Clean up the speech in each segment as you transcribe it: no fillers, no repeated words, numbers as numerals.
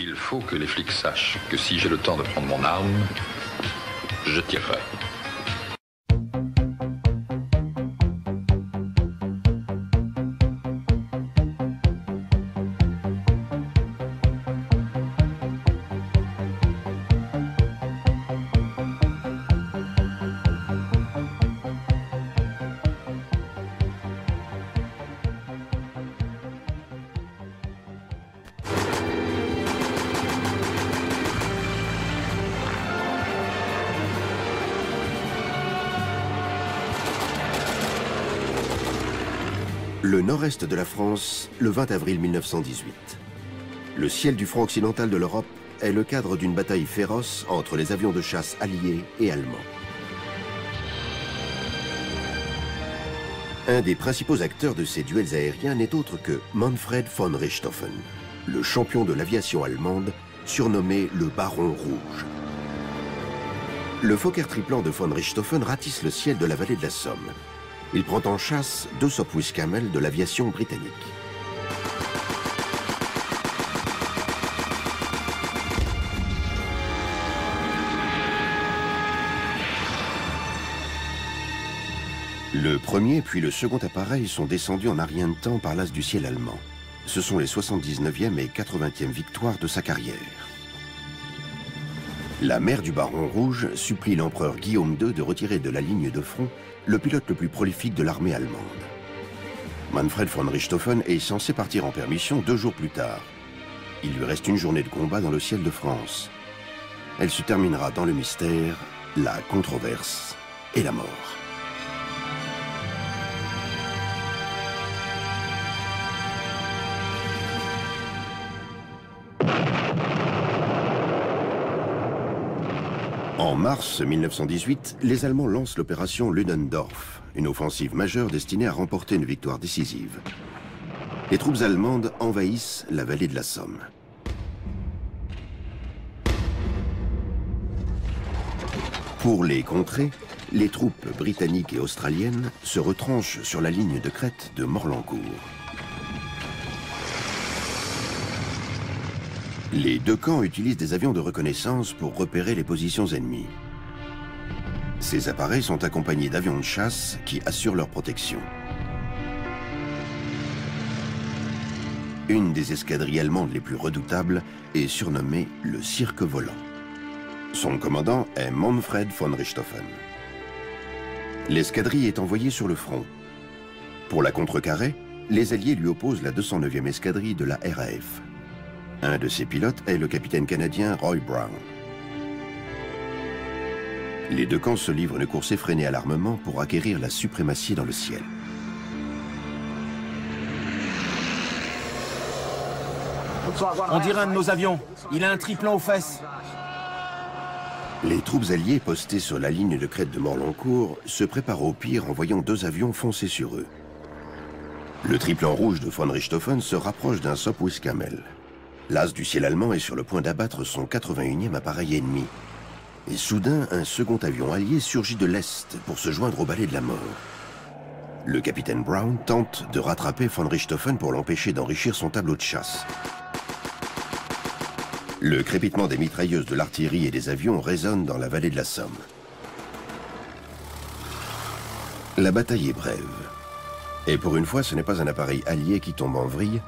Il faut que les flics sachent que si j'ai le temps de prendre mon arme, je tirerai. Le nord-est de la France, le 20 avril 1918. Le ciel du front occidental de l'Europe est le cadre d'une bataille féroce entre les avions de chasse alliés et allemands. Un des principaux acteurs de ces duels aériens n'est autre que Manfred von Richthofen, le champion de l'aviation allemande, surnommé le Baron Rouge. Le Fokker triplant de von Richthofen ratisse le ciel de la vallée de la Somme. Il prend en chasse deux Sopwith Camel de l'aviation britannique. Le premier puis le second appareil sont descendus en un rien de temps par l'as du ciel allemand. Ce sont les 79e et 80e victoires de sa carrière. La mère du Baron Rouge supplie l'empereur Guillaume II de retirer de la ligne de front le pilote le plus prolifique de l'armée allemande. Manfred von Richthofen est censé partir en permission 2 jours plus tard. Il lui reste une journée de combat dans le ciel de France. Elle se terminera dans le mystère, la controverse et la mort. En mars 1918, les Allemands lancent l'opération Ludendorff, une offensive majeure destinée à remporter une victoire décisive. Les troupes allemandes envahissent la vallée de la Somme. Pour les contrer, les troupes britanniques et australiennes se retranchent sur la ligne de crête de Morlancourt. Les deux camps utilisent des avions de reconnaissance pour repérer les positions ennemies. Ces appareils sont accompagnés d'avions de chasse qui assurent leur protection. Une des escadrilles allemandes les plus redoutables est surnommée le Cirque volant. Son commandant est Manfred von Richthofen. L'escadrille est envoyée sur le front. Pour la contrecarrer, les Alliés lui opposent la 209e escadrille de la RAF. Un de ses pilotes est le capitaine canadien Roy Brown. Les deux camps se livrent une course effrénée à l'armement pour acquérir la suprématie dans le ciel. On dirait un de nos avions. Il a un triplant aux fesses. Les troupes alliées postées sur la ligne de crête de Morlancourt se préparent au pire en voyant 2 avions foncer sur eux. Le triplan rouge de von Richthofen se rapproche d'un Sopwith Camel. L'as du ciel allemand est sur le point d'abattre son 81e appareil ennemi. Et soudain, un second avion allié surgit de l'Est pour se joindre au balai de la mort. Le capitaine Brown tente de rattraper von Richthofen pour l'empêcher d'enrichir son tableau de chasse. Le crépitement des mitrailleuses de l'artillerie et des avions résonne dans la vallée de la Somme. La bataille est brève. Et pour une fois, ce n'est pas un appareil allié qui tombe en vrille,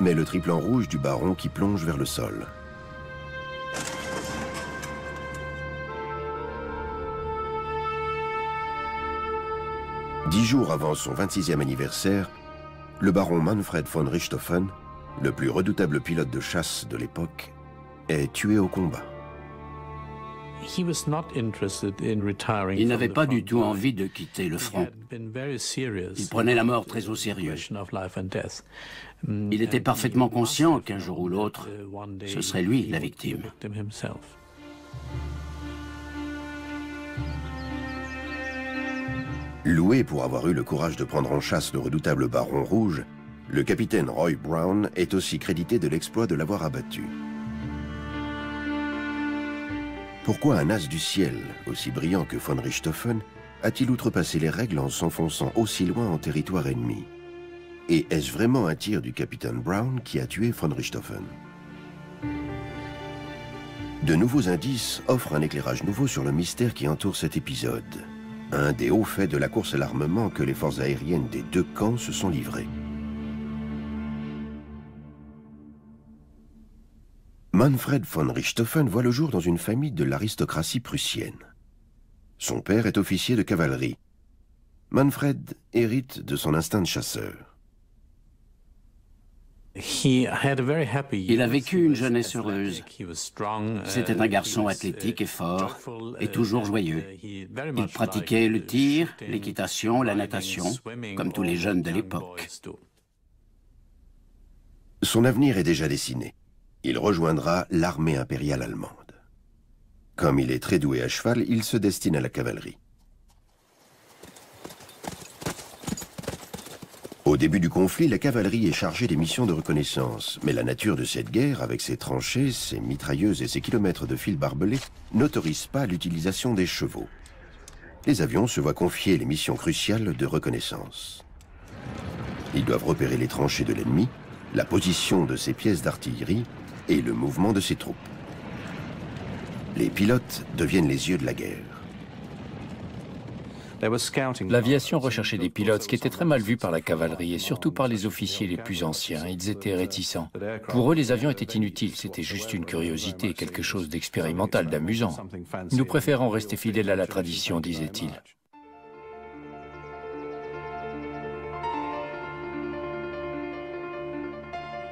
mais le triplan rouge du baron qui plonge vers le sol. Dix jours avant son 26e anniversaire, le baron Manfred von Richthofen, le plus redoutable pilote de chasse de l'époque, est tué au combat. Il n'avait pas du tout envie de quitter le front. Il prenait la mort très au sérieux. Il était parfaitement conscient qu'un jour ou l'autre, ce serait lui la victime. Loué pour avoir eu le courage de prendre en chasse le redoutable baron rouge, le capitaine Roy Brown est aussi crédité de l'exploit de l'avoir abattu. Pourquoi un as du ciel, aussi brillant que von Richthofen, a-t-il outrepassé les règles en s'enfonçant aussi loin en territoire ennemi? Et est-ce vraiment un tir du capitaine Brown qui a tué von Richthofen? De nouveaux indices offrent un éclairage nouveau sur le mystère qui entoure cet épisode. Un des hauts faits de la course à l'armement que les forces aériennes des deux camps se sont livrées. Manfred von Richthofen voit le jour dans une famille de l'aristocratie prussienne. Son père est officier de cavalerie. Manfred hérite de son instinct de chasseur. Il a vécu une jeunesse heureuse. C'était un garçon athlétique et fort, et toujours joyeux. Il pratiquait le tir, l'équitation, la natation, comme tous les jeunes de l'époque. Son avenir est déjà dessiné. Il rejoindra l'armée impériale allemande. Comme il est très doué à cheval, il se destine à la cavalerie. Au début du conflit, la cavalerie est chargée des missions de reconnaissance. Mais la nature de cette guerre, avec ses tranchées, ses mitrailleuses et ses kilomètres de fils barbelés, n'autorise pas l'utilisation des chevaux. Les avions se voient confier les missions cruciales de reconnaissance. Ils doivent repérer les tranchées de l'ennemi, la position de ses pièces d'artillerie et le mouvement de ses troupes. Les pilotes deviennent les yeux de la guerre. L'aviation recherchait des pilotes, ce qui était très mal vu par la cavalerie et surtout par les officiers les plus anciens. Ils étaient réticents. Pour eux, les avions étaient inutiles. C'était juste une curiosité, quelque chose d'expérimental, d'amusant. Nous préférons rester fidèles à la tradition, disait-il.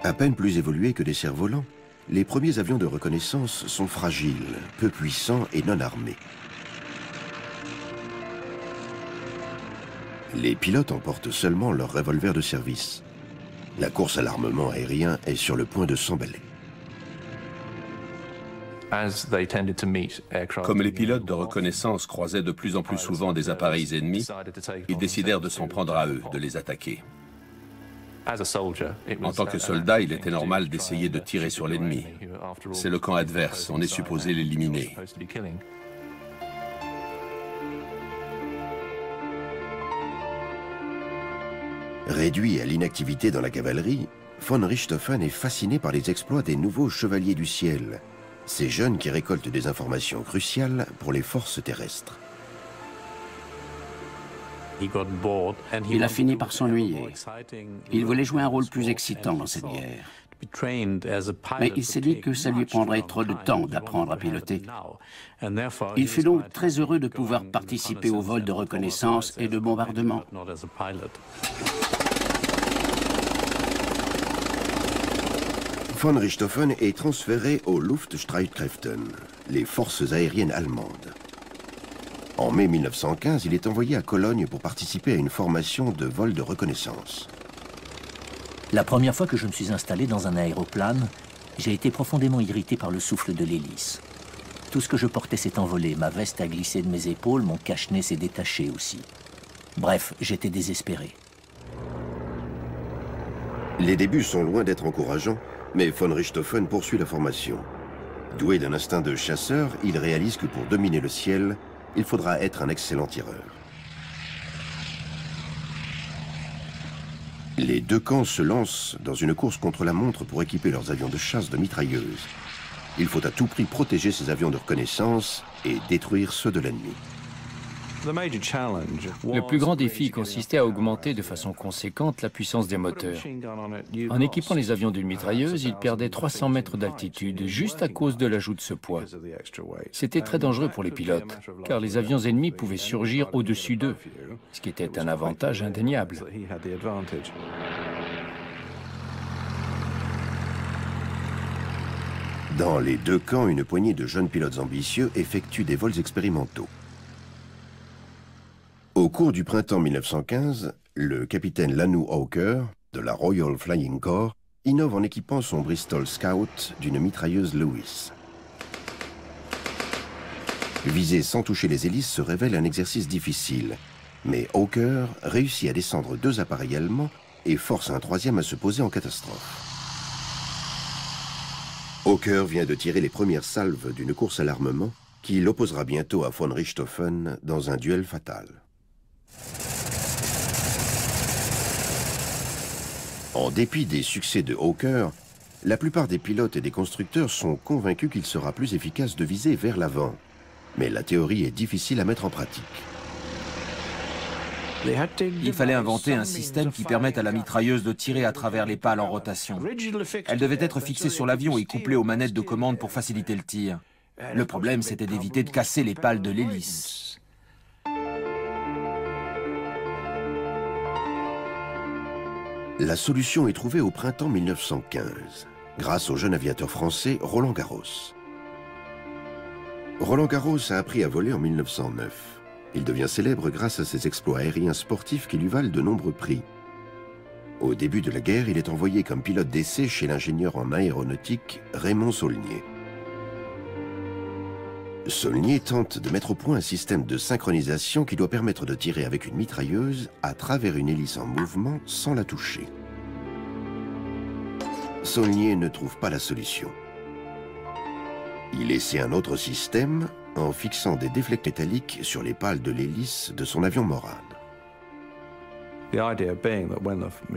À peine plus évolués que des cerfs-volants, les premiers avions de reconnaissance sont fragiles, peu puissants et non armés. Les pilotes emportent seulement leur revolver de service. La course à l'armement aérien est sur le point de s'emballer. Comme les pilotes de reconnaissance croisaient de plus en plus souvent des appareils ennemis, ils décidèrent de s'en prendre à eux, de les attaquer. En tant que soldat, il était normal d'essayer de tirer sur l'ennemi. C'est le camp adverse, on est supposé l'éliminer. Réduit à l'inactivité dans la cavalerie, von Richthofen est fasciné par les exploits des nouveaux chevaliers du ciel, ces jeunes qui récoltent des informations cruciales pour les forces terrestres. Il a fini par s'ennuyer. Il voulait jouer un rôle plus excitant dans cette guerre. Mais il s'est dit que ça lui prendrait trop de temps d'apprendre à piloter. Il fut donc très heureux de pouvoir participer au vol de reconnaissance et de bombardement. Von Richthofen est transféré aux Luftstreitkräften, les forces aériennes allemandes. En mai 1915, il est envoyé à Cologne pour participer à une formation de vol de reconnaissance. La première fois que je me suis installé dans un aéroplane, j'ai été profondément irrité par le souffle de l'hélice. Tout ce que je portais s'est envolé, ma veste a glissé de mes épaules, mon cache-nez s'est détaché aussi. Bref, j'étais désespéré. Les débuts sont loin d'être encourageants, mais von Richthofen poursuit la formation. Doué d'un instinct de chasseur, il réalise que pour dominer le ciel, il faudra être un excellent tireur. Les deux camps se lancent dans une course contre la montre pour équiper leurs avions de chasse de mitrailleuses. Il faut à tout prix protéger ces avions de reconnaissance et détruire ceux de l'ennemi. Le plus grand défi consistait à augmenter de façon conséquente la puissance des moteurs. En équipant les avions d'une mitrailleuse, ils perdaient 300 mètres d'altitude juste à cause de l'ajout de ce poids. C'était très dangereux pour les pilotes, car les avions ennemis pouvaient surgir au-dessus d'eux, ce qui était un avantage indéniable. Dans les deux camps, une poignée de jeunes pilotes ambitieux effectuent des vols expérimentaux. Au cours du printemps 1915, le capitaine Lanu Hawker, de la Royal Flying Corps, innove en équipant son Bristol Scout d'une mitrailleuse Lewis. Viser sans toucher les hélices se révèle un exercice difficile, mais Hawker réussit à descendre deux appareils allemands et force un troisième à se poser en catastrophe. Hawker vient de tirer les premières salves d'une course à l'armement qui l'opposera bientôt à von Richthofen dans un duel fatal. En dépit des succès de Hawker, la plupart des pilotes et des constructeurs sont convaincus qu'il sera plus efficace de viser vers l'avant. Mais la théorie est difficile à mettre en pratique. Il fallait inventer un système qui permette à la mitrailleuse de tirer à travers les pales en rotation. Elle devait être fixée sur l'avion et couplée aux manettes de commande pour faciliter le tir. Le problème, c'était d'éviter de casser les pales de l'hélice. La solution est trouvée au printemps 1915, grâce au jeune aviateur français Roland Garros. Roland Garros a appris à voler en 1909. Il devient célèbre grâce à ses exploits aériens sportifs qui lui valent de nombreux prix. Au début de la guerre, il est envoyé comme pilote d'essai chez l'ingénieur en aéronautique Raymond Saulnier. Saulnier tente de mettre au point un système de synchronisation qui doit permettre de tirer avec une mitrailleuse à travers une hélice en mouvement sans la toucher. Saulnier ne trouve pas la solution. Il essaie un autre système en fixant des déflects métalliques sur les pales de l'hélice de son avion Morane.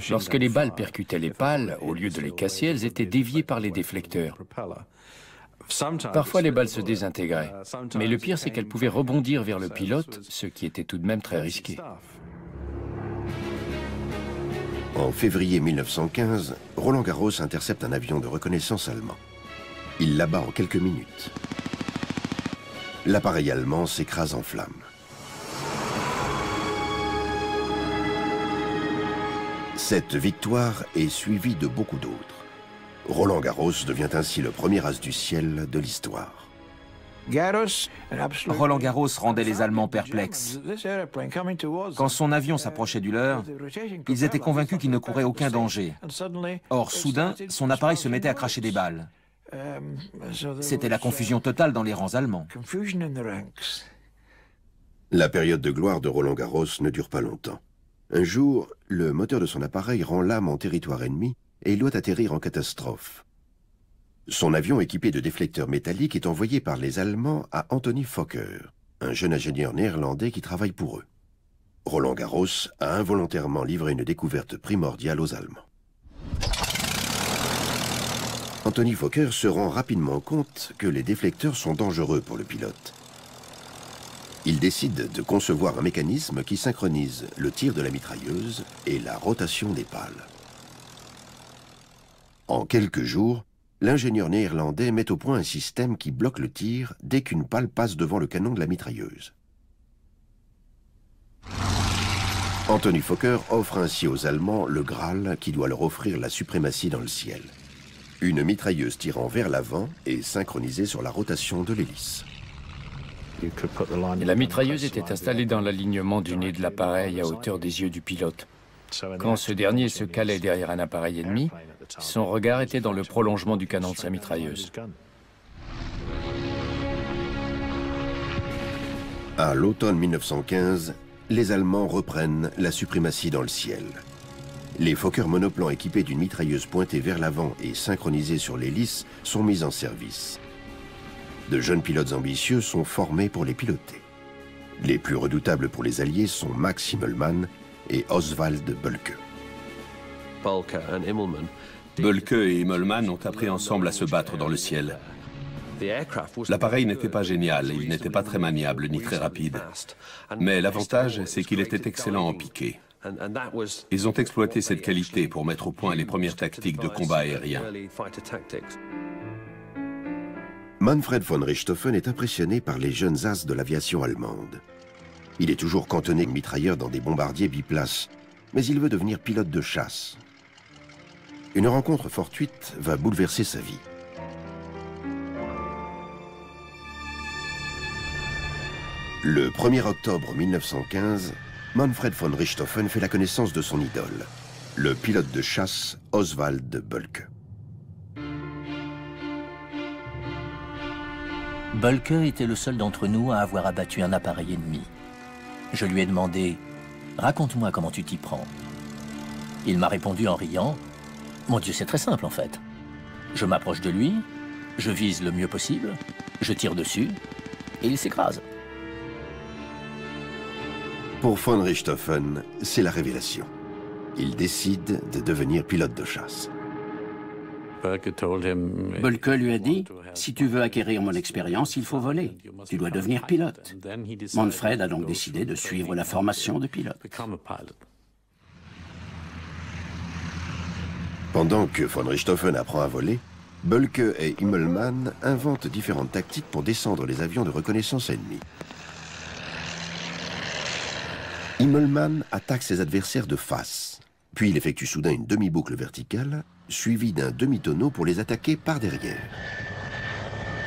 Lorsque les balles percutaient les pales, au lieu de les casser, elles étaient déviées par les déflecteurs. Parfois, les balles se désintégraient. Mais le pire, c'est qu'elles pouvaient rebondir vers le pilote, ce qui était tout de même très risqué. En février 1915, Roland Garros intercepte un avion de reconnaissance allemand. Il l'abat en quelques minutes. L'appareil allemand s'écrase en flammes. Cette victoire est suivie de beaucoup d'autres. Roland Garros devient ainsi le premier as du ciel de l'histoire. Roland Garros rendait les Allemands perplexes. Quand son avion s'approchait du leur, ils étaient convaincus qu'il ne courait aucun danger. Or, soudain, son appareil se mettait à cracher des balles. C'était la confusion totale dans les rangs allemands. La période de gloire de Roland Garros ne dure pas longtemps. Un jour, le moteur de son appareil rend lame en territoire ennemi et il doit atterrir en catastrophe. Son avion équipé de déflecteurs métalliques est envoyé par les Allemands à Anthony Fokker, un jeune ingénieur néerlandais qui travaille pour eux. Roland Garros a involontairement livré une découverte primordiale aux Allemands. Anthony Fokker se rend rapidement compte que les déflecteurs sont dangereux pour le pilote. Il décide de concevoir un mécanisme qui synchronise le tir de la mitrailleuse et la rotation des pales. En quelques jours, l'ingénieur néerlandais met au point un système qui bloque le tir dès qu'une pale passe devant le canon de la mitrailleuse. Anthony Fokker offre ainsi aux Allemands le Graal qui doit leur offrir la suprématie dans le ciel. Une mitrailleuse tirant vers l'avant et synchronisée sur la rotation de l'hélice. La mitrailleuse était installée dans l'alignement du nez de l'appareil à hauteur des yeux du pilote. Quand ce dernier se calait derrière un appareil ennemi, son regard était dans le prolongement du canon de sa mitrailleuse. À l'automne 1915, les Allemands reprennent la suprématie dans le ciel. Les Fokker monoplans équipés d'une mitrailleuse pointée vers l'avant et synchronisés sur l'hélice sont mis en service. De jeunes pilotes ambitieux sont formés pour les piloter. Les plus redoutables pour les Alliés sont Max Himmelmann et Oswald Bölke. Bölke et Himmelmann ont appris ensemble à se battre dans le ciel. L'appareil n'était pas génial, il n'était pas très maniable ni très rapide. Mais l'avantage, c'est qu'il était excellent en piqué. Ils ont exploité cette qualité pour mettre au point les premières tactiques de combat aérien. Manfred von Richthofen est impressionné par les jeunes as de l'aviation allemande. Il est toujours cantonné mitrailleur dans des bombardiers biplaces, mais il veut devenir pilote de chasse. Une rencontre fortuite va bouleverser sa vie. Le 1er octobre 1915, Manfred von Richthofen fait la connaissance de son idole, le pilote de chasse Oswald Bölke. Bölke était le seul d'entre nous à avoir abattu un appareil ennemi. Je lui ai demandé « Raconte-moi comment tu t'y prends ». Il m'a répondu en riant « Mon Dieu, c'est très simple en fait. Je m'approche de lui, je vise le mieux possible, je tire dessus et il s'écrase. » Pour von Richthofen, c'est la révélation. Il décide de devenir pilote de chasse. Bölke lui a dit, « Si tu veux acquérir mon expérience, il faut voler. Tu dois devenir pilote. » Manfred a donc décidé de suivre la formation de pilote. Pendant que von Richthofen apprend à voler, Bölke et Immelmann inventent différentes tactiques pour descendre les avions de reconnaissance ennemis. Immelmann attaque ses adversaires de face, puis il effectue soudain une demi-boucle verticale, suivie d'un demi-tonneau pour les attaquer par derrière.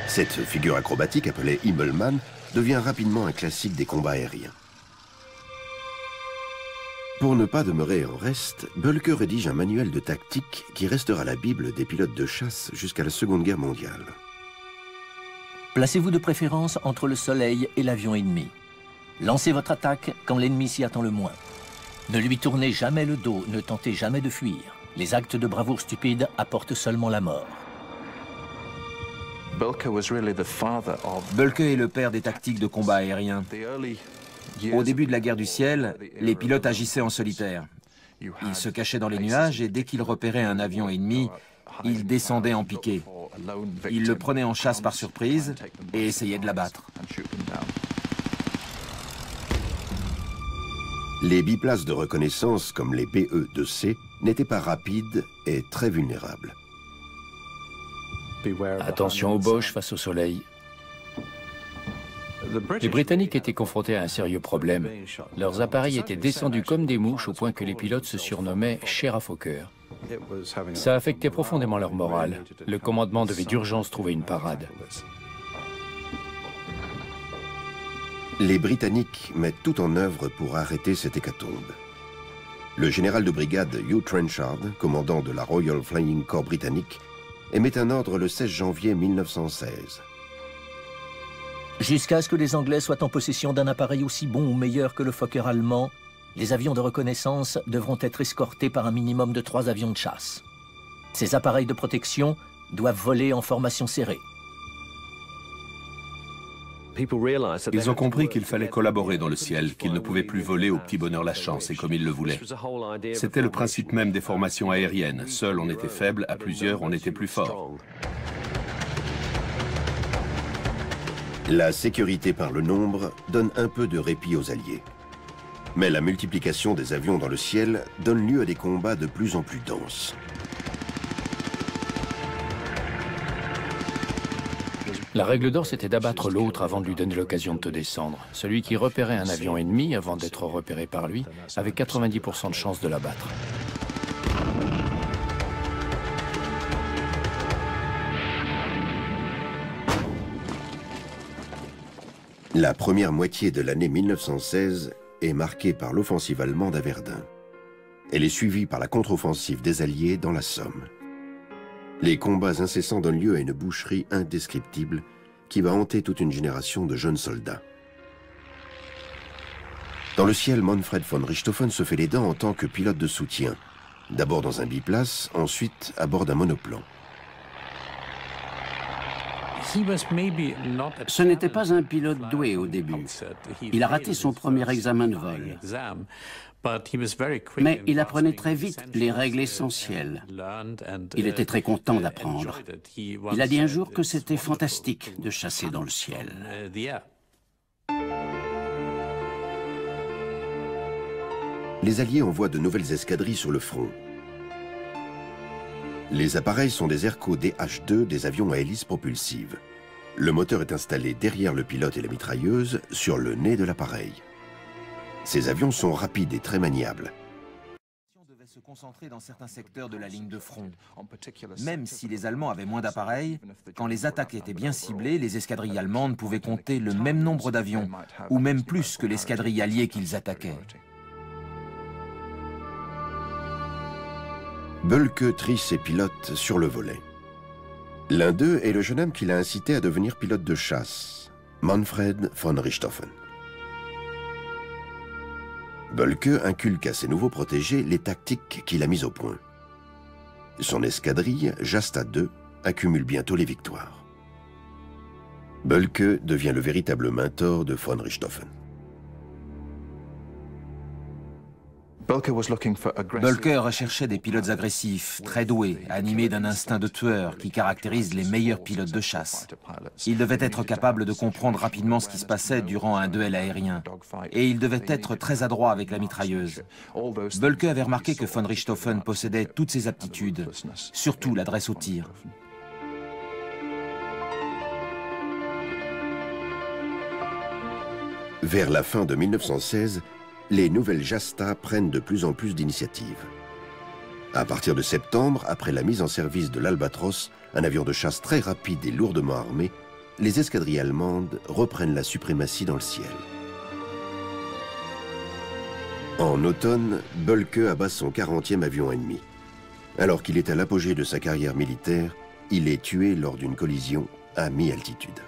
Cette figure acrobatique appelée Immelmann devient rapidement un classique des combats aériens. Pour ne pas demeurer en reste, Bölke rédige un manuel de tactique qui restera la Bible des pilotes de chasse jusqu'à la Seconde Guerre mondiale. Placez-vous de préférence entre le soleil et l'avion ennemi. Lancez votre attaque quand l'ennemi s'y attend le moins. Ne lui tournez jamais le dos, ne tentez jamais de fuir. Les actes de bravoure stupides apportent seulement la mort. Bölke est le père des tactiques de combat aérien. Au début de la guerre du ciel, les pilotes agissaient en solitaire. Ils se cachaient dans les nuages et dès qu'ils repéraient un avion ennemi, ils descendaient en piqué. Ils le prenaient en chasse par surprise et essayaient de l'abattre. Les biplaces de reconnaissance, comme les BE-2C, n'étaient pas rapides et très vulnérables. Attention aux Boches face au soleil. Les Britanniques étaient confrontés à un sérieux problème. Leurs appareils étaient descendus comme des mouches au point que les pilotes se surnommaient « chair à Fokker ». Ça affectait profondément leur morale. Le commandement devait d'urgence trouver une parade. Les Britanniques mettent tout en œuvre pour arrêter cette hécatombe. Le général de brigade Hugh Trenchard, commandant de la Royal Flying Corps britannique, émet un ordre le 16 janvier 1916. Jusqu'à ce que les Anglais soient en possession d'un appareil aussi bon ou meilleur que le Fokker allemand, les avions de reconnaissance devront être escortés par un minimum de 3 avions de chasse. Ces appareils de protection doivent voler en formation serrée. Ils ont compris qu'il fallait collaborer dans le ciel, qu'ils ne pouvaient plus voler au petit bonheur la chance et comme ils le voulaient. C'était le principe même des formations aériennes. Seul on était faible, à plusieurs on était plus fort. La sécurité par le nombre donne un peu de répit aux Alliés. Mais la multiplication des avions dans le ciel donne lieu à des combats de plus en plus denses. La règle d'or, c'était d'abattre l'autre avant de lui donner l'occasion de te descendre. Celui qui repérait un avion ennemi avant d'être repéré par lui avait 90% de chances de l'abattre. La première moitié de l'année 1916 est marquée par l'offensive allemande à Verdun. Elle est suivie par la contre-offensive des Alliés dans la Somme. Les combats incessants donnent lieu à une boucherie indescriptible qui va hanter toute une génération de jeunes soldats. Dans le ciel, Manfred von Richthofen se fait les dents en tant que pilote de soutien. D'abord dans un biplace, ensuite à bord d'un monoplan. Ce n'était pas un pilote doué au début. Il a raté son premier examen de vol. Mais il apprenait très vite les règles essentielles. Il était très content d'apprendre. Il a dit un jour que c'était fantastique de chasser dans le ciel. Les Alliés envoient de nouvelles escadrilles sur le front. Les appareils sont des Airco DH-2, des avions à hélice propulsive. Le moteur est installé derrière le pilote et la mitrailleuse, sur le nez de l'appareil. Ces avions sont rapides et très maniables. On devait se concentrer dans certains secteurs de la ligne de front. Même si les Allemands avaient moins d'appareils, quand les attaques étaient bien ciblées, les escadrilles allemandes pouvaient compter le même nombre d'avions, ou même plus que l'escadrille alliée qu'ils attaquaient. Bölke trie ses pilotes sur le volet. L'un d'eux est le jeune homme qui l'a incité à devenir pilote de chasse, Manfred von Richthofen. Bölke inculque à ses nouveaux protégés les tactiques qu'il a mises au point. Son escadrille, Jasta II, accumule bientôt les victoires. Bölke devient le véritable mentor de von Richthofen. Bölker recherchait des pilotes agressifs, très doués, animés d'un instinct de tueur qui caractérise les meilleurs pilotes de chasse. Il devait être capable de comprendre rapidement ce qui se passait durant un duel aérien. Et il devait être très adroit avec la mitrailleuse. Bölker avait remarqué que von Richthofen possédait toutes ses aptitudes, surtout l'adresse au tir. Vers la fin de 1916, les nouvelles Jasta prennent de plus en plus d'initiatives. À partir de septembre, après la mise en service de l'Albatros, un avion de chasse très rapide et lourdement armé, les escadrilles allemandes reprennent la suprématie dans le ciel. En automne, Bölker abat son 40e avion ennemi. Alors qu'il est à l'apogée de sa carrière militaire, il est tué lors d'une collision à mi-altitude.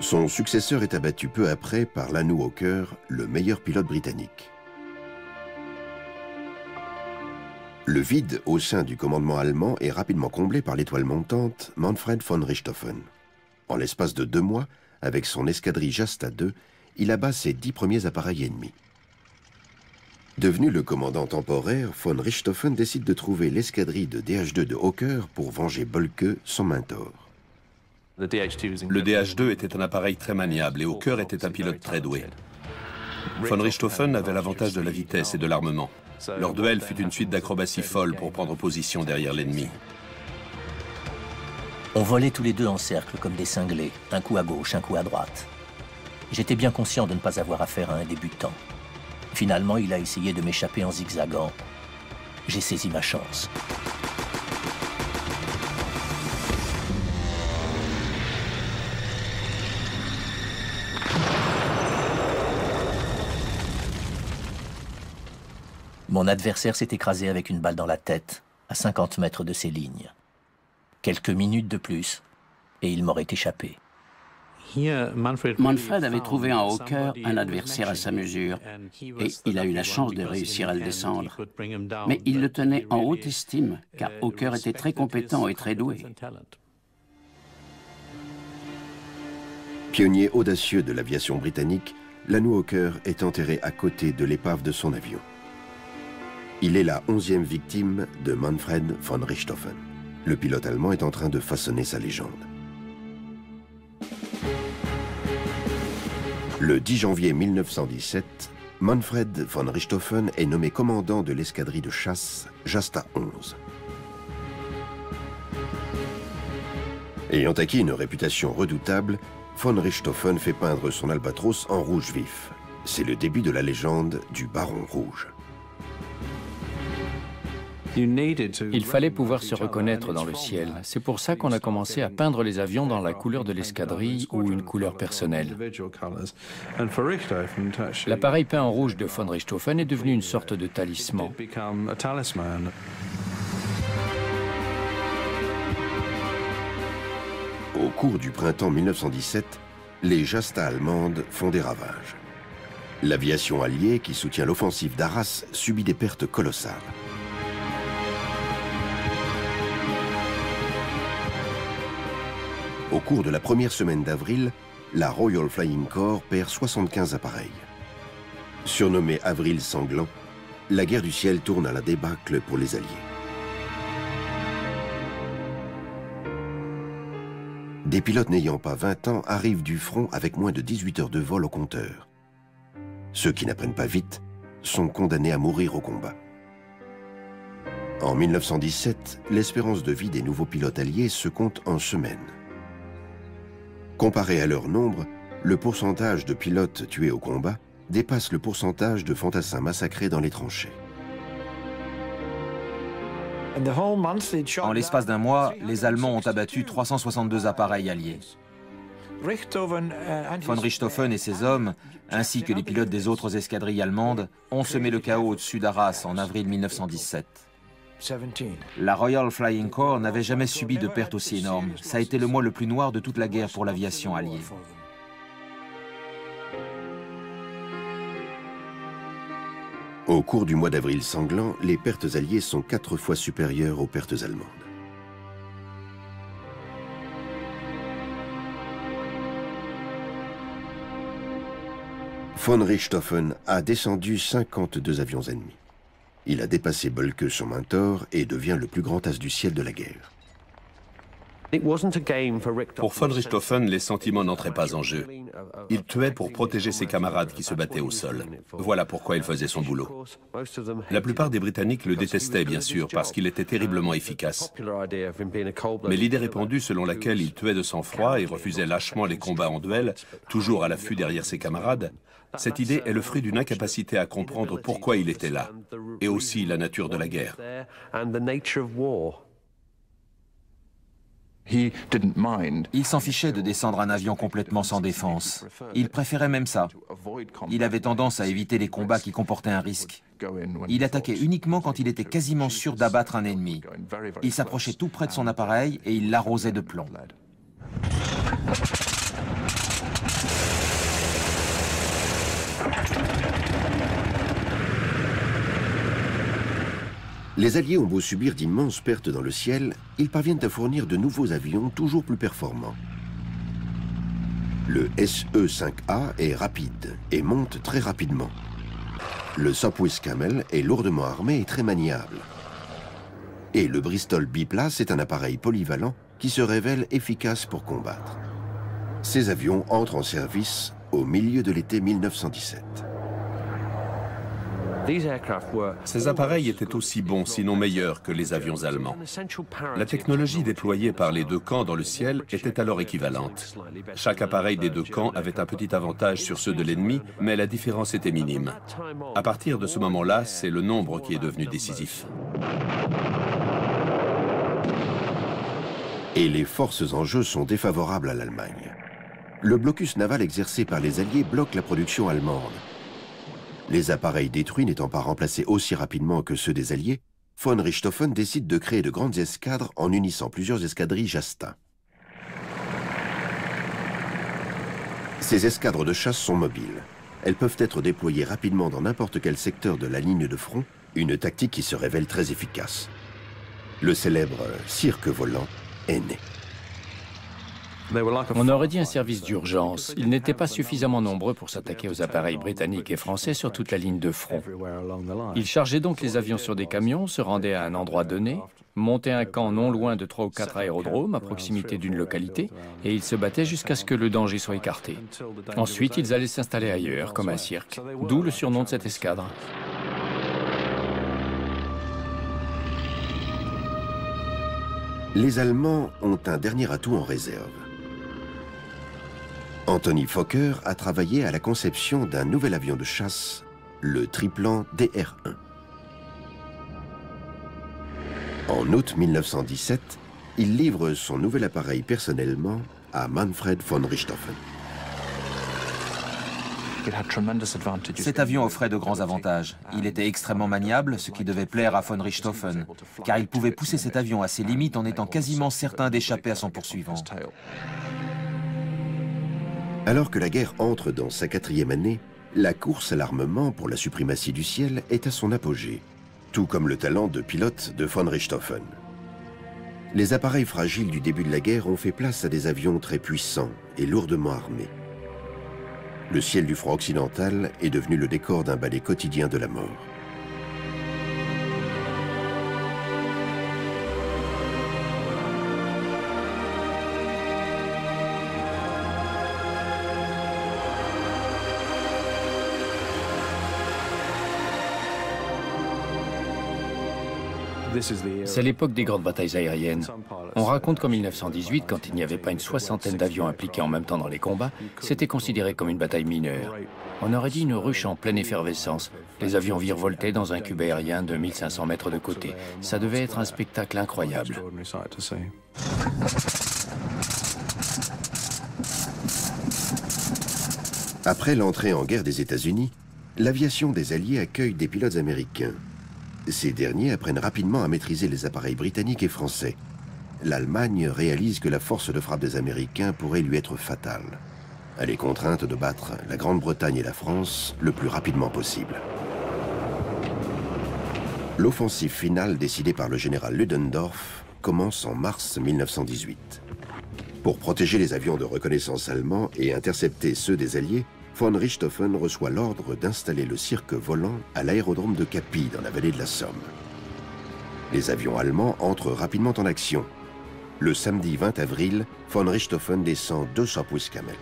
Son successeur est abattu peu après par Lanu Hawker, le meilleur pilote britannique. Le vide au sein du commandement allemand est rapidement comblé par l'étoile montante Manfred von Richthofen. En l'espace de 2 mois, avec son escadrille Jasta II, il abat ses 10 premiers appareils ennemis. Devenu le commandant temporaire, von Richthofen décide de trouver l'escadrille de DH2 de Hawker pour venger Bölker, son mentor. Le DH2 était un appareil très maniable et Hawker était un pilote très doué. Von Richthofen avait l'avantage de la vitesse et de l'armement. Leur duel fut une suite d'acrobaties folles pour prendre position derrière l'ennemi. On volait tous les deux en cercle comme des cinglés, un coup à gauche, un coup à droite. J'étais bien conscient de ne pas avoir affaire à un débutant. Finalement, il a essayé de m'échapper en zigzagant. J'ai saisi ma chance. Mon adversaire s'est écrasé avec une balle dans la tête, à 50 mètres de ses lignes. Quelques minutes de plus, et il m'aurait échappé. Manfred avait trouvé en Hawker un adversaire à sa mesure, et il a eu la chance de réussir à le descendre. Mais il le tenait en haute estime, car Hawker était très compétent et très doué. Pionnier audacieux de l'aviation britannique, Lanu Hawker est enterré à côté de l'épave de son avion. Il est la 11e victime de Manfred von Richthofen. Le pilote allemand est en train de façonner sa légende. Le 10 janvier 1917, Manfred von Richthofen est nommé commandant de l'escadrille de chasse Jasta 11. Ayant acquis une réputation redoutable, von Richthofen fait peindre son albatros en rouge vif. C'est le début de la légende du Baron Rouge. Il fallait pouvoir se reconnaître dans le ciel. C'est pour ça qu'on a commencé à peindre les avions dans la couleur de l'escadrille ou une couleur personnelle. L'appareil peint en rouge de von Richthofen est devenu une sorte de talisman. Au cours du printemps 1917, les Jasta allemandes font des ravages. L'aviation alliée, qui soutient l'offensive d'Arras, subit des pertes colossales. Au cours de la première semaine d'avril, la Royal Flying Corps perd 75 appareils. Surnommée Avril sanglant, la guerre du ciel tourne à la débâcle pour les Alliés. Des pilotes n'ayant pas 20 ans arrivent du front avec moins de 18 heures de vol au compteur. Ceux qui n'apprennent pas vite sont condamnés à mourir au combat. En 1917, l'espérance de vie des nouveaux pilotes alliés se compte en semaines. Comparé à leur nombre, le pourcentage de pilotes tués au combat dépasse le pourcentage de fantassins massacrés dans les tranchées. En l'espace d'un mois, les Allemands ont abattu 362 appareils alliés. Von Richthofen et ses hommes, ainsi que les pilotes des autres escadrilles allemandes, ont semé le chaos au-dessus d'Arras en avril 1917. La Royal Flying Corps n'avait jamais subi de pertes aussi énormes. Ça a été le mois le plus noir de toute la guerre pour l'aviation alliée. Au cours du mois d'avril sanglant, les pertes alliées sont 4 fois supérieures aux pertes allemandes. Von Richthofen a descendu 52 avions ennemis. Il a dépassé Bölke, son mentor, et devient le plus grand as du ciel de la guerre. Pour von Richthofen, les sentiments n'entraient pas en jeu. Il tuait pour protéger ses camarades qui se battaient au sol. Voilà pourquoi il faisait son boulot. La plupart des Britanniques le détestaient, bien sûr, parce qu'il était terriblement efficace. Mais l'idée répandue selon laquelle il tuait de sang-froid et refusait lâchement les combats en duel, toujours à l'affût derrière ses camarades, cette idée est le fruit d'une incapacité à comprendre pourquoi il était là, et aussi la nature de la guerre. Il s'en fichait de descendre un avion complètement sans défense. Il préférait même ça. Il avait tendance à éviter les combats qui comportaient un risque. Il attaquait uniquement quand il était quasiment sûr d'abattre un ennemi. Il s'approchait tout près de son appareil et il l'arrosait de plomb. Les Alliés ont beau subir d'immenses pertes dans le ciel, ils parviennent à fournir de nouveaux avions toujours plus performants. Le SE-5A est rapide et monte très rapidement. Le Sopwith Camel est lourdement armé et très maniable. Et le Bristol biplace est un appareil polyvalent qui se révèle efficace pour combattre. Ces avions entrent en service au milieu de l'été 1917. Ces appareils étaient aussi bons, sinon meilleurs, que les avions allemands. La technologie déployée par les deux camps dans le ciel était alors équivalente. Chaque appareil des deux camps avait un petit avantage sur ceux de l'ennemi, mais la différence était minime. À partir de ce moment-là, c'est le nombre qui est devenu décisif. Et les forces en jeu sont défavorables à l'Allemagne. Le blocus naval exercé par les Alliés bloque la production allemande. Les appareils détruits n'étant pas remplacés aussi rapidement que ceux des Alliés, von Richthofen décide de créer de grandes escadres en unissant plusieurs escadrilles Jasta. Ces escadres de chasse sont mobiles. Elles peuvent être déployées rapidement dans n'importe quel secteur de la ligne de front, une tactique qui se révèle très efficace. Le célèbre cirque volant est né. On aurait dit un service d'urgence. Ils n'étaient pas suffisamment nombreux pour s'attaquer aux appareils britanniques et français sur toute la ligne de front. Ils chargeaient donc les avions sur des camions, se rendaient à un endroit donné, montaient un camp non loin de 3 ou 4 aérodromes à proximité d'une localité, et ils se battaient jusqu'à ce que le danger soit écarté. Ensuite, ils allaient s'installer ailleurs, comme un cirque, d'où le surnom de cette escadre. Les Allemands ont un dernier atout en réserve. Anthony Fokker a travaillé à la conception d'un nouvel avion de chasse, le triplan DR-1. En août 1917, il livre son nouvel appareil personnellement à Manfred von Richthofen. Cet avion offrait de grands avantages. Il était extrêmement maniable, ce qui devait plaire à von Richthofen, car il pouvait pousser cet avion à ses limites en étant quasiment certain d'échapper à son poursuivant. Alors que la guerre entre dans sa 4e année, la course à l'armement pour la suprématie du ciel est à son apogée, tout comme le talent de pilote de von Richthofen. Les appareils fragiles du début de la guerre ont fait place à des avions très puissants et lourdement armés. Le ciel du front occidental est devenu le décor d'un ballet quotidien de la mort. C'est l'époque des grandes batailles aériennes. On raconte qu'en 1918, quand il n'y avait pas une 60aine d'avions impliqués en même temps dans les combats, c'était considéré comme une bataille mineure. On aurait dit une ruche en pleine effervescence. Les avions virevoltaient dans un cube aérien de 1500 mètres de côté. Ça devait être un spectacle incroyable. Après l'entrée en guerre des États-Unis, l'aviation des Alliés accueille des pilotes américains. Ces derniers apprennent rapidement à maîtriser les appareils britanniques et français. L'Allemagne réalise que la force de frappe des Américains pourrait lui être fatale. Elle est contrainte de battre la Grande-Bretagne et la France le plus rapidement possible. L'offensive finale décidée par le général Ludendorff commence en mars 1918. Pour protéger les avions de reconnaissance allemands et intercepter ceux des Alliés, von Richthofen reçoit l'ordre d'installer le cirque volant à l'aérodrome de Capi, dans la vallée de la Somme. Les avions allemands entrent rapidement en action. Le samedi 20 avril, von Richthofen descend 200 pouces Camel.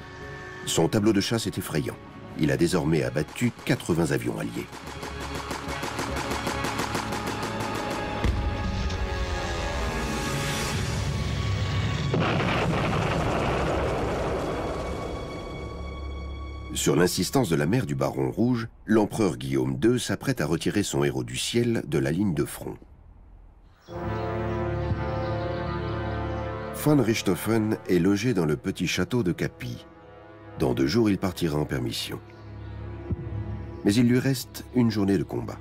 Son tableau de chasse est effrayant. Il a désormais abattu 80 avions alliés. Sur l'insistance de la mère du Baron Rouge, l'empereur Guillaume II s'apprête à retirer son héros du ciel de la ligne de front. Von Richthofen est logé dans le petit château de Capi. Dans 2 jours, il partira en permission. Mais il lui reste une journée de combat.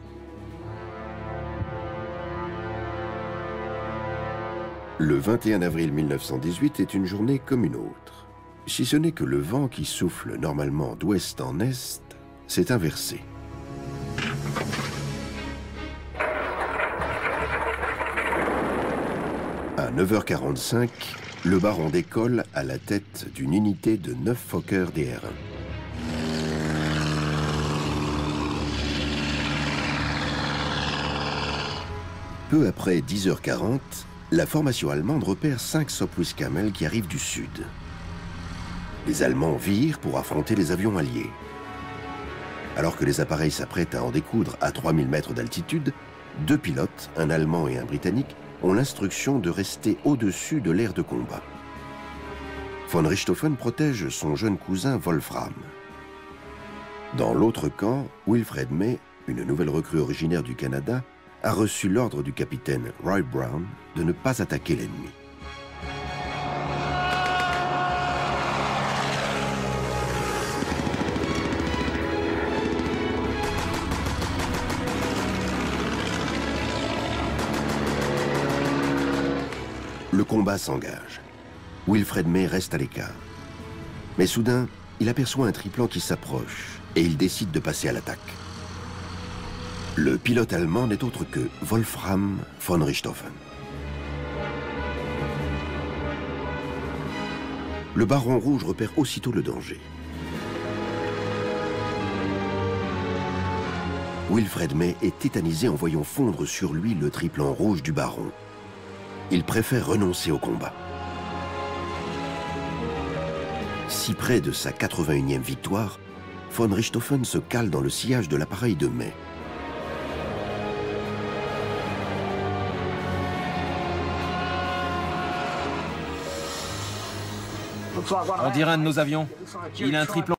Le 21 avril 1918 est une journée comme une autre. Si ce n'est que le vent qui souffle normalement d'ouest en est s'est inversé. À 9h45, le baron décolle à la tête d'une unité de 9 Fokker DR-1. Peu après 10h40, la formation allemande repère 5 Sopwith Camel qui arrivent du sud. Les Allemands virent pour affronter les avions alliés. Alors que les appareils s'apprêtent à en découdre à 3000 mètres d'altitude, 2 pilotes, un Allemand et un Britannique, ont l'instruction de rester au-dessus de l'aire de combat. Von Richthofen protège son jeune cousin Wolfram. Dans l'autre camp, Wilfred May, une nouvelle recrue originaire du Canada, a reçu l'ordre du capitaine Roy Brown de ne pas attaquer l'ennemi. Le combat s'engage. Wilfred May reste à l'écart. Mais soudain, il aperçoit un triplan qui s'approche et il décide de passer à l'attaque. Le pilote allemand n'est autre que Wolfram von Richthofen. Le Baron Rouge repère aussitôt le danger. Wilfred May est tétanisé en voyant fondre sur lui le triplan rouge du Baron. Il préfère renoncer au combat. Si près de sa 81e victoire, von Richthofen se cale dans le sillage de l'appareil de May. On dirait un de nos avions. Il a un triplan.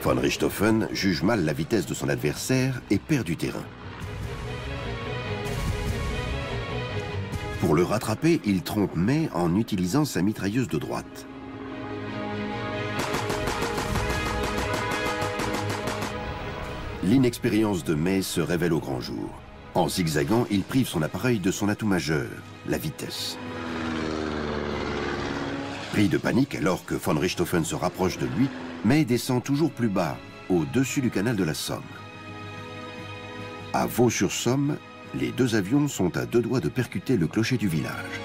Von Richthofen juge mal la vitesse de son adversaire et perd du terrain. Pour le rattraper, il trompe May en utilisant sa mitrailleuse de droite. L'inexpérience de May se révèle au grand jour. En zigzagant, il prive son appareil de son atout majeur, la vitesse. Pris de panique alors que von Richthofen se rapproche de lui, May descend toujours plus bas, au-dessus du canal de la Somme. À Vaux-sur-Somme, les 2 avions sont à 2 doigts de percuter le clocher du village.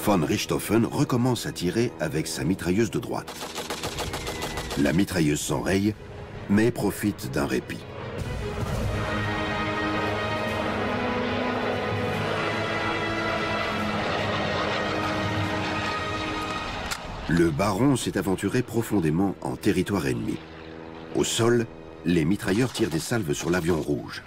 Von Richthofen recommence à tirer avec sa mitrailleuse de droite. La mitrailleuse s'enraye, mais profite d'un répit. Le baron s'est aventuré profondément en territoire ennemi. Au sol, les mitrailleurs tirent des salves sur l'avion rouge.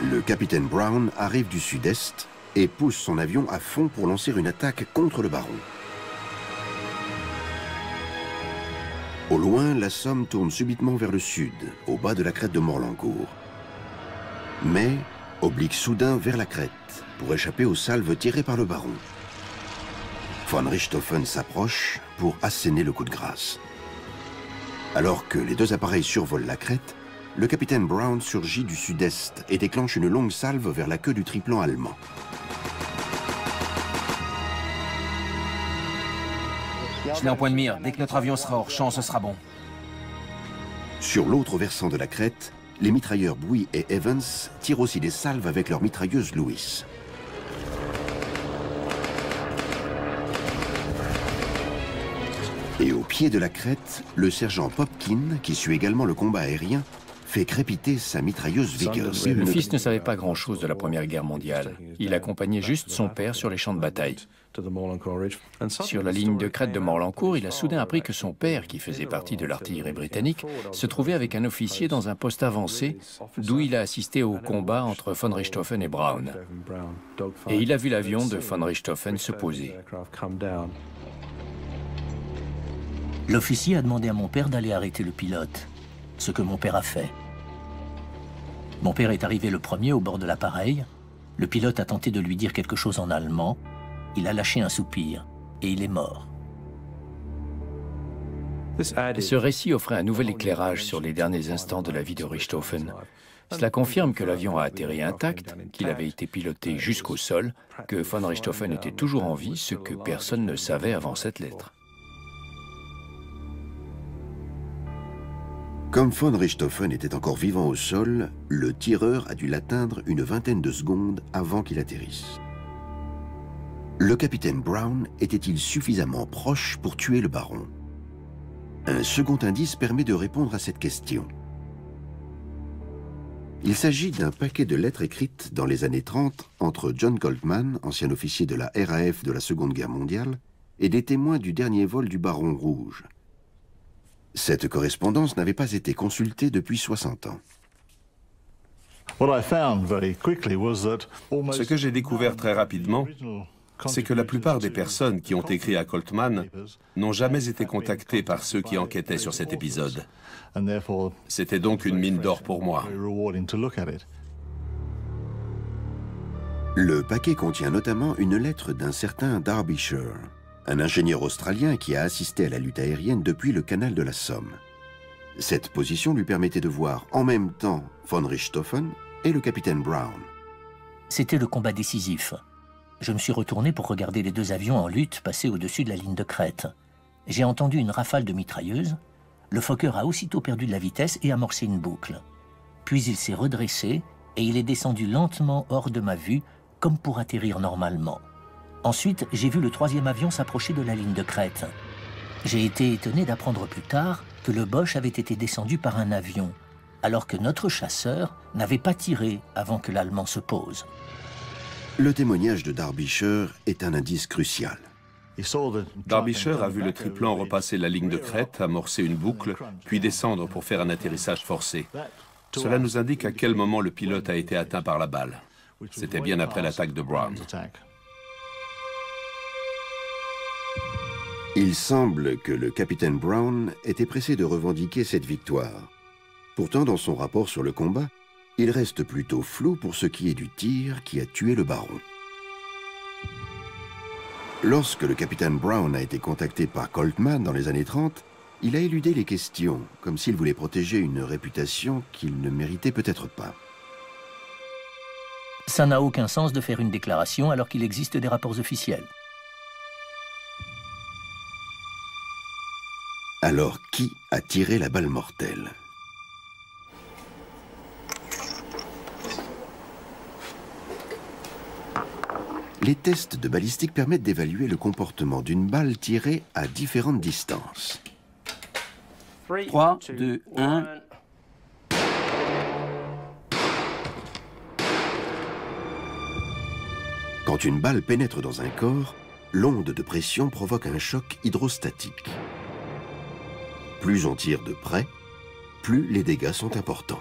Le capitaine Brown arrive du sud-est et pousse son avion à fond pour lancer une attaque contre le baron. Au loin, la Somme tourne subitement vers le sud, au bas de la crête de Morlancourt. Mais oblique soudain vers la crête, pour échapper aux salves tirées par le baron. Von Richthofen s'approche pour asséner le coup de grâce. Alors que les deux appareils survolent la crête, le capitaine Brown surgit du sud-est et déclenche une longue salve vers la queue du triplan allemand. Je l'ai en point de mire. Dès que notre avion sera hors champ, ce sera bon. Sur l'autre versant de la crête, les mitrailleurs Bouy et Evans tirent aussi des salves avec leur mitrailleuse Lewis. Et au pied de la crête, le sergent Popkin, qui suit également le combat aérien, fait crépiter sa mitrailleuse Vickers. Le fils ne savait pas grand-chose de la Première Guerre mondiale. Il accompagnait juste son père sur les champs de bataille. Sur la ligne de crête de Morlancourt, il a soudain appris que son père, qui faisait partie de l'artillerie britannique, se trouvait avec un officier dans un poste avancé, d'où il a assisté au combat entre von Richthofen et Brown. Et il a vu l'avion de von Richthofen se poser. L'officier a demandé à mon père d'aller arrêter le pilote, ce que mon père a fait. Mon père est arrivé le premier au bord de l'appareil. Le pilote a tenté de lui dire quelque chose en allemand. Il a lâché un soupir et il est mort. Ce récit offrait un nouvel éclairage sur les derniers instants de la vie de Richthofen. Cela confirme que l'avion a atterri intact, qu'il avait été piloté jusqu'au sol, que von Richthofen était toujours en vie, ce que personne ne savait avant cette lettre. Comme von Richthofen était encore vivant au sol, le tireur a dû l'atteindre une vingtaine de secondes avant qu'il atterrisse. Le capitaine Brown était-il suffisamment proche pour tuer le baron? Un second indice permet de répondre à cette question. Il s'agit d'un paquet de lettres écrites dans les années 30 entre John Coltman, ancien officier de la RAF de la Seconde Guerre mondiale, et des témoins du dernier vol du Baron Rouge. Cette correspondance n'avait pas été consultée depuis 60 ans. Ce que j'ai découvert très rapidement, c'est que la plupart des personnes qui ont écrit à Coltman n'ont jamais été contactées par ceux qui enquêtaient sur cet épisode. C'était donc une mine d'or pour moi. Le paquet contient notamment une lettre d'un certain Derbyshire, un ingénieur australien qui a assisté à la lutte aérienne depuis le canal de la Somme. Cette position lui permettait de voir en même temps von Richthofen et le capitaine Brown. C'était le combat décisif. Je me suis retourné pour regarder les deux avions en lutte passer au-dessus de la ligne de crête. J'ai entendu une rafale de mitrailleuses. Le Fokker a aussitôt perdu de la vitesse et amorcé une boucle. Puis il s'est redressé et il est descendu lentement hors de ma vue, comme pour atterrir normalement. Ensuite, j'ai vu le troisième avion s'approcher de la ligne de crête. J'ai été étonné d'apprendre plus tard que le Boche avait été descendu par un avion, alors que notre chasseur n'avait pas tiré avant que l'Allemand se pose. Le témoignage de Derbyshire est un indice crucial. Derbyshire a vu le triplan repasser la ligne de crête, amorcer une boucle, puis descendre pour faire un atterrissage forcé. Cela nous indique à quel moment le pilote a été atteint par la balle. C'était bien après l'attaque de Brown. Il semble que le capitaine Brown était pressé de revendiquer cette victoire. Pourtant, dans son rapport sur le combat, il reste plutôt flou pour ce qui est du tir qui a tué le baron. Lorsque le capitaine Brown a été contacté par Coltman dans les années 30, il a éludé les questions, comme s'il voulait protéger une réputation qu'il ne méritait peut-être pas. Ça n'a aucun sens de faire une déclaration alors qu'il existe des rapports officiels. Alors, qui a tiré la balle mortelle? Les tests de balistique permettent d'évaluer le comportement d'une balle tirée à différentes distances. 3, 2, 1... Quand une balle pénètre dans un corps, l'onde de pression provoque un choc hydrostatique. Plus on tire de près, plus les dégâts sont importants.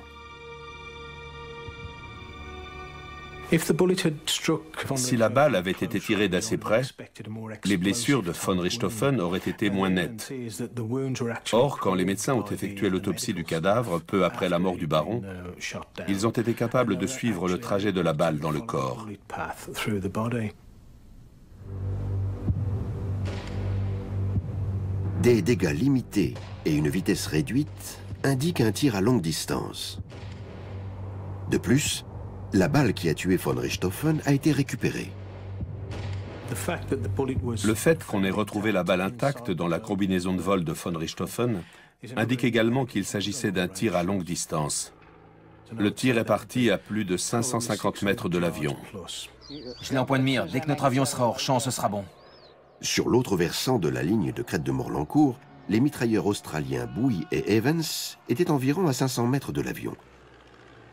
Si la balle avait été tirée d'assez près, les blessures de von Richthofen auraient été moins nettes. Or, quand les médecins ont effectué l'autopsie du cadavre, peu après la mort du baron, ils ont été capables de suivre le trajet de la balle dans le corps. Des dégâts limités et une vitesse réduite indiquent un tir à longue distance. De plus, la balle qui a tué von Richthofen a été récupérée. Le fait qu'on ait retrouvé la balle intacte dans la combinaison de vol de von Richthofen indique également qu'il s'agissait d'un tir à longue distance. Le tir est parti à plus de 550 mètres de l'avion. Je l'ai en point de mire. Dès que notre avion sera hors champ, ce sera bon. Sur l'autre versant de la ligne de crête de Morlancourt, les mitrailleurs australiens Bowie et Evans étaient environ à 500 mètres de l'avion.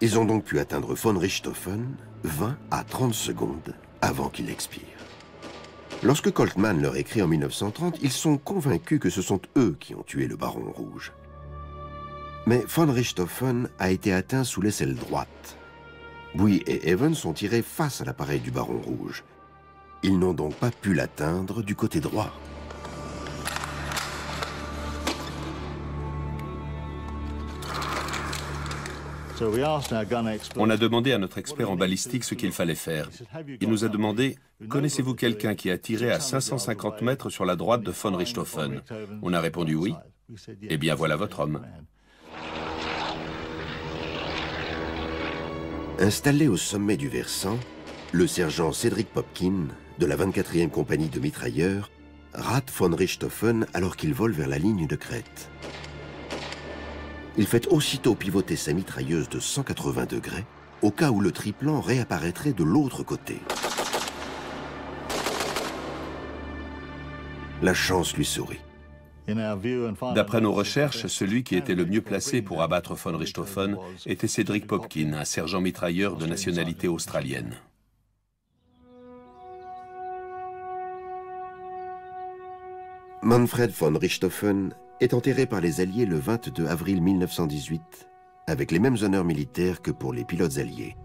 Ils ont donc pu atteindre von Richthofen 20 à 30 secondes avant qu'il expire. Lorsque Coltman leur écrit en 1930, ils sont convaincus que ce sont eux qui ont tué le baron rouge. Mais von Richthofen a été atteint sous l'aisselle droite. Bowie et Evans sont tirés face à l'appareil du baron rouge. Ils n'ont donc pas pu l'atteindre du côté droit. On a demandé à notre expert en balistique ce qu'il fallait faire. Il nous a demandé « Connaissez-vous quelqu'un qui a tiré à 550 mètres sur la droite de von Richthofen ?» On a répondu « Oui ». Eh bien, voilà votre homme. Installé au sommet du versant, le sergent Cedric Popkin, de la 24e compagnie de mitrailleurs, rate von Richthofen alors qu'il vole vers la ligne de crête. Il fait aussitôt pivoter sa mitrailleuse de 180 degrés, au cas où le triplan réapparaîtrait de l'autre côté. La chance lui sourit. D'après nos recherches, celui qui était le mieux placé pour abattre von Richthofen était Cedric Popkin, un sergent mitrailleur de nationalité australienne. Manfred von Richthofen est enterré par les Alliés le 22 avril 1918, avec les mêmes honneurs militaires que pour les pilotes alliés.